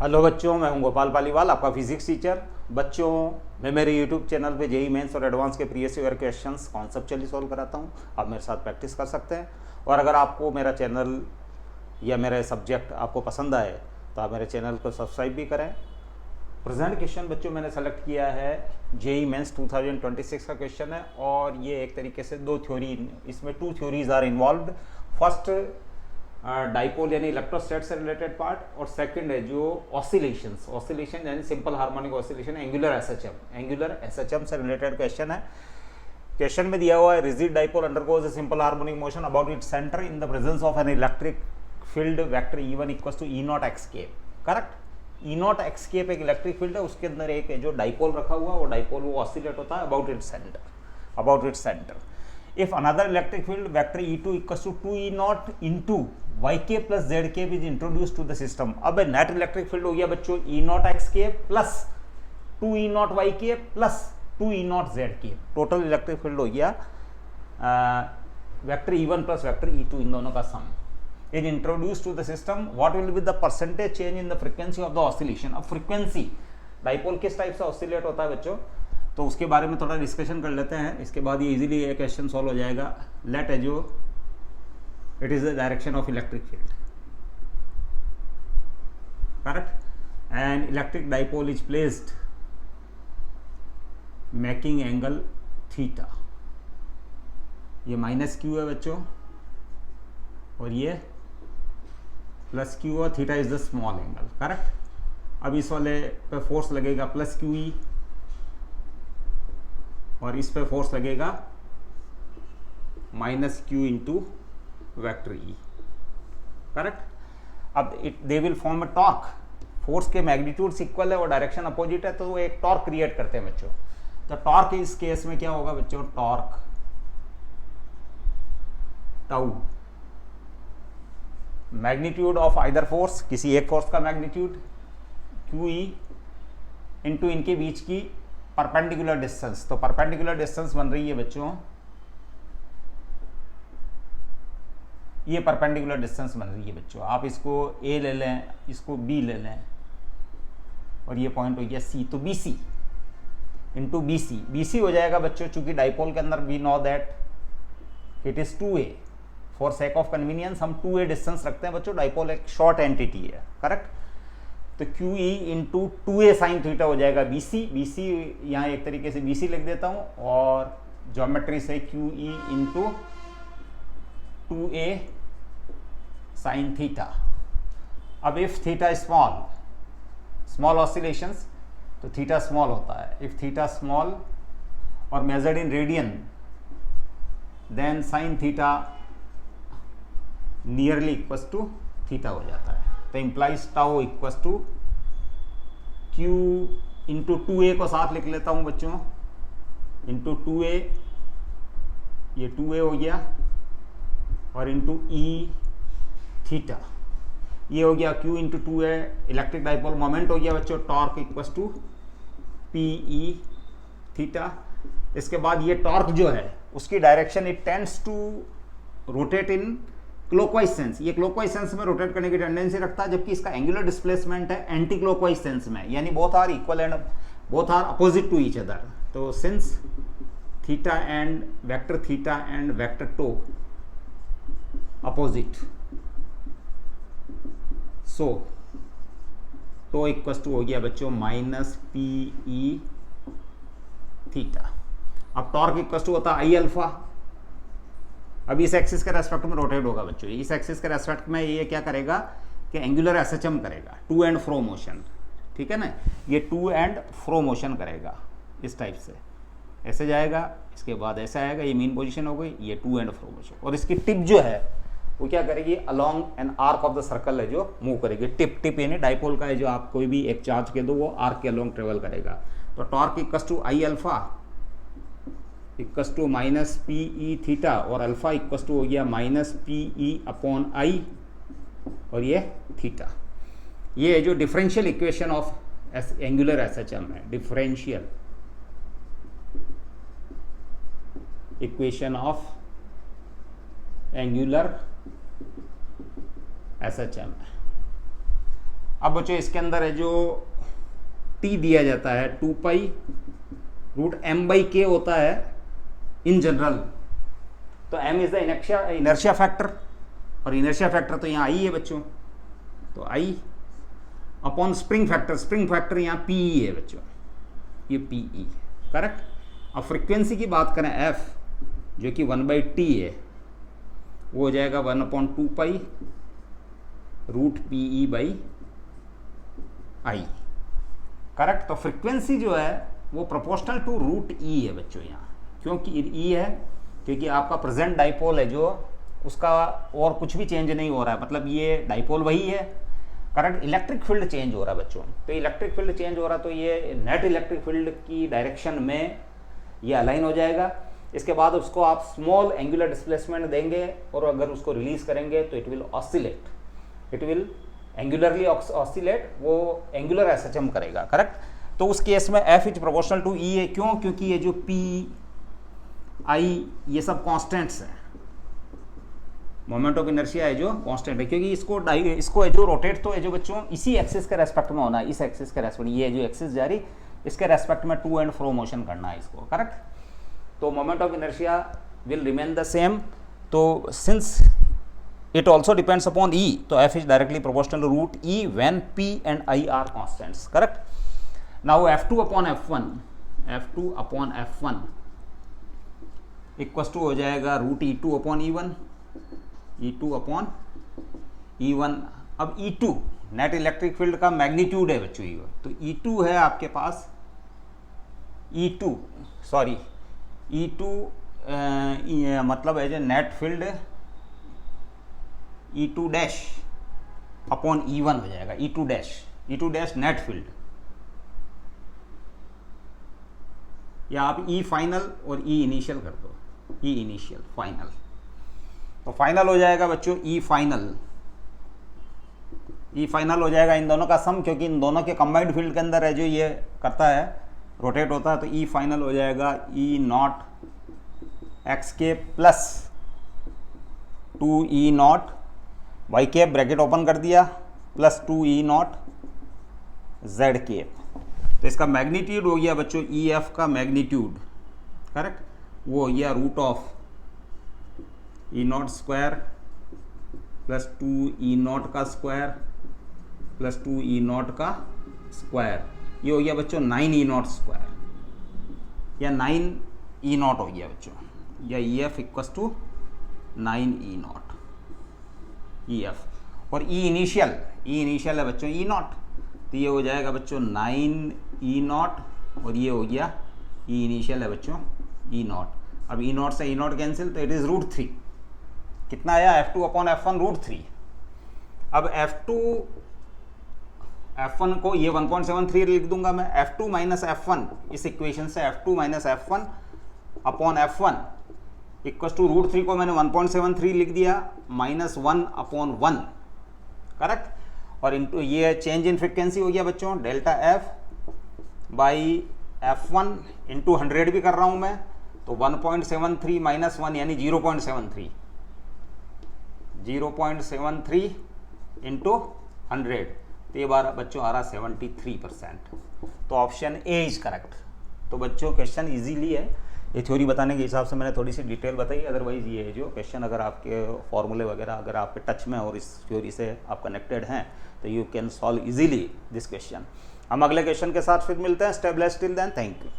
Hello बच्चों, मैं हूं गोपाल पालीवाल, आपका फिजिक्स टीचर। बच्चों, मैं मेरे यूट्यूब चैनल पे जेईई मेंस और एडवांस के previous year questions conceptually solve कराता हूं। आप मेरे साथ प्रैक्टिस कर सकते हैं। और अगर आपको मेरा चैनल या मेरा सब्जेक्ट आपको पसंद आए तो आप मेरे चैनल को सब्सक्राइब भी करें। प्रेजेंट क्वेश्चन बच्चों मैंने सेलेक्ट किया है जेईई मेंस 2026 का क्वेश्चन है, और ये एक तरीके से दो थ्योरी, इसमें two theories are involved. First dipole यानी इलेक्ट्रोस्टैट से रिलेटेड पार्ट, और सेकंड है जो ऑसिलेशन यानी simple harmonic oscillation, angular SHM से रिलेटेड क्वेश्चन है। क्वेश्चन में दिया हुआ है rigid dipole undergoes a simple harmonic motion about its centre in the presence of an electric field vector E1 equals to E0 x cap. Correct, E0 x cap एक electric field है, उसके अंदर एक जो डाइपोल रखा हुआ है, वो डाइपोल वो ऑसिलेट होता है about its centre. If another electric field vector E2 equals to 2E0 into YK plus ZK is introduced to the system। अब नेट इलेक्ट्रिक फील्ड हो गया बच्चों E0 XK plus 2E0 YK plus 2E0 ZK, total electric field हो गया vector E1 plus vector E2, इन दोनों का sum is introduce to the system. What will be the percentage change in the frequency of the oscillation. अब frequency dipole किस type से oscillate होता है बच्चों, तो उसके बारे में थोड़ा डिस्कशन कर लेते हैं। इसके बाद ये इजीली ये क्वेश्चन सॉल्व हो जाएगा। Late assume it is the direction of electric field, correct, and electric dipole is placed making angle theta. ये माइनस क्यू है बच्चों, और ये प्लस क्यू, और theta is the small angle, correct. अब इस वाले पे फोर्स लगेगा प्लस क्यू ई, और इस पे फोर्स लगेगा माइनस क्यू इंटू वैक्टर ई, करेक्ट। अब they will form a torque. Force के मैग्नीट्यूड्स इक्वल है और डायरेक्शन अपोजिट है, तो वो एक टॉर्क क्रिएट करते हैं बच्चों। तो टॉर्क इस केस में क्या होगा बच्चों, torque tau, magnitude of either force, किसी एक फोर्स का मैग्नीट्यूड क्यू ई इंटू इनके बीच की परपेंडिकुलर डिस्टेंस। तो परपेंडिकुलर डिस्टेंस बन रही है बच्चों, ये परपेंडिकुलर डिस्टेंस बन रही है बच्चों। आप इसको A ले लें, इसको B ले लें, और ये पॉइंट हो गया C, तो BC इंटू BC हो जाएगा बच्चों। चूंकि डाइपोल के अंदर we know that it is 2A, for sake of convenience हम 2A डिस्टेंस रखते हैं बच्चों। डाइपोल एक शॉर्ट एंटिटी है, करेक्ट। तो Q E into 2A sine theta हो जाएगा BC यहाँ एक तरीके से BC लिख देता हूँ, और ज्योमेट्री से Q E into 2A sine theta. अब इफ थीटा स्मॉल ऑसिलेशंस, तो थीटा स्मॉल होता है। इफ थीटा स्मॉल और measured in radian, then sine theta nearly equals to theta हो जाता है। तो implies tau equals to Q into 2A को साथ लिख लेता हूं बच्चों, इंटू 2A, ये 2A हो गया, और इंटू ई थीटा, ये हो गया Q into 2A। Electric dipole moment हो गया बच्चों, torque equals to PE theta. इसके बाद ये टॉर्क जो है उसकी direction it tends to rotate in clockwise sense. ये क्लॉकवाइज सेंस में रोटेट करने की टेंडेंसी रखता है, जबकि इसका एंगुलर डिस्प्लेसमेंट है एंटी क्लॉकवाइज सेंस में, यानी both are equal and both are opposite to each other. तो since theta and vector to opposite, so to equals to हो गया बच्चों माइनस PE थीटा। अब टॉर्क इक्वल्स टू होता है I अल्फा। अब इस एक्सिस के रेस्पेक्ट में रोटेट होगा बच्चों। इस एक्सिस के रेस्पेक्ट में ये क्या करेगा कि एंगुलर एसएचएम करेगा, टू एंड फ्रो मोशन, ठीक है ना। ये टू एंड फ्रो मोशन करेगा इस टाइप से, ऐसे जाएगा, इसके बाद ऐसे आएगा, ये मीन पोजीशन हो गई, ये टू एंड फ्रो मोशन। और इसकी टिप जो है वो क्या करेगी, along an arc of the circle है जो मूव करेगी। टिप यानी डाइपोल का है जो आप कोई भी एक चार्ज के दो, वो आर्क के अलोंग ट्रेवल करेगा। तो torque equals to I alpha equals to minus PE theta, और अल्फा इक्वल्स टू हो गया माइनस PE अपॉन I, और ये थीटा। ये जो differential equation of angular SHM है, differential equation of angular SHM. SHM। अब बच्चों इसके अंदर है जो टी दिया जाता है 2 पाई रूट एम बाई के होता है इन जनरल। तो M is the inertia factor, और इनर्शिया फैक्टर तो यहाँ आई है बच्चों, तो आई अपॉन स्प्रिंग फैक्टर यहाँ पीई है बच्चों, ये पीई करेक्ट। अब फ्रीक्वेंसी की बात करें एफ जो कि 1/t है, वो हो जाएगा 1/2 pi root PE by I correct. तो फ्रीक्वेंसी जो है वो प्रोपोर्शनल टू रूट ई है बच्चों यहाँ, क्योंकि ई है क्योंकि आपका प्रेजेंट डाइपोल है जो उसका और कुछ भी चेंज नहीं हो रहा है, मतलब ये डाइपोल वही है करेक्ट। इलेक्ट्रिक फील्ड चेंज हो रहा है बच्चों, तो इलेक्ट्रिक फील्ड चेंज हो रहा है तो ये नेट इलेक्ट्रिक फील्ड की डायरेक्शन में ये अलाइन हो जाएगा। इसके बाद उसको आप स्मॉल एंगुलर डिस्प्लेसमेंट देंगे और अगर उसको रिलीज करेंगे तो it will oscillate, it will angularly oscillate, वो एंगुलर एसएचएम करेगा करेक्ट। तो उस केस में F is proportional to E है, क्यों? क्योंकि ये जो पी आई ये सब कांस्टेंट्स हैं, मोमेंट ऑफ इनर्शिया है जो कांस्टेंट है, क्योंकि इसको है जो रोटेट तो है जो बच्चों इसी एक्सिस के रेस्पेक्ट में होना है, इस एक्सिस के रेस्पेक्ट, ये जो एक्सिस जा रही इसके रेस्पेक्ट में टू एंड फ्रो मोशन करना है इसको करेक्ट। तो moment of inertia will remain the same. तो since it also depends upon E, so F is directly proportional to root E when P and I are constants, correct? Now F2 upon F1 equals to हो जाएगा root E2 upon E1 upon E1। अब E2 net electric field का magnitude है बच्चों, तो E2 है आपके पास E2 मतलब है जो net field E2 dash upon E1 हो जाएगा, E2 डैश नेट फील्ड, या आप E फाइनल और E इनिशियल कर दो, E इनिशियल फाइनल, तो फाइनल हो जाएगा बच्चों E फाइनल हो जाएगा इन दोनों का सम, क्योंकि इन दोनों के कंबाइंड फील्ड के अंदर है जो ये करता है रोटेट होता है, तो E फाइनल हो जाएगा E0 एक्स के plus 2E0 y cap bracket open कर दिया प्लस 2E0 जेड कैप। तो इसका मैग्नीट्यूड हो गया बच्चों EF का मैग्नीट्यूड करेक्ट, वो हो गया root of E0 square plus 2E0 का स्क्वायर प्लस 2E0 का स्क्वायर, ये हो गया बच्चों 9E0 स्क्वायर, या 9E0 हो गया बच्चों, या EF equals to 9E0 EF। और E इनिशियल है बच्चों E0, तो ये हो जाएगा बच्चों 9E0 और ये हो गया E इनिशियल है बच्चों E0। अब E0 से E0 कैंसिल, तो इट इज़ रूट 3, कितना आया F2 अपॉन F1 रूट 3। अब F1 को ये 1.73 लिख दूंगा मैं, F2 माइनस F1 इस इक्वेशन से F2 minus F1 upon F1 equal to root 3 को मैंने 1.73 लिख दिया माइनस 1 अपॉन 1 करेक्ट, और इनटू ये चेंज इन फ्रिक्वेंसी हो गया बच्चों delta F by F1 into 100 भी कर रहा हूं मैं, तो 1.73 माइनस 1 यानी 0.73 इंटू 100, तो ये बार बच्चों आ रहा 73%। तो ऑप्शन ए इज करेक्ट। तो बच्चों क्वेश्चन इजीली है, ये थ्योरी बताने के हिसाब से मैंने थोड़ी सी डिटेल बताई, अदरवाइज ये है जो क्वेश्चन अगर आपके फॉर्मूले वगैरह अगर आपके टच में और इस थ्योरी से आप कनेक्टेड हैं तो you can solve easily this question. हम अगले क्वेश्चन के साथ फिर मिलते हैं, step by step. Then thank you.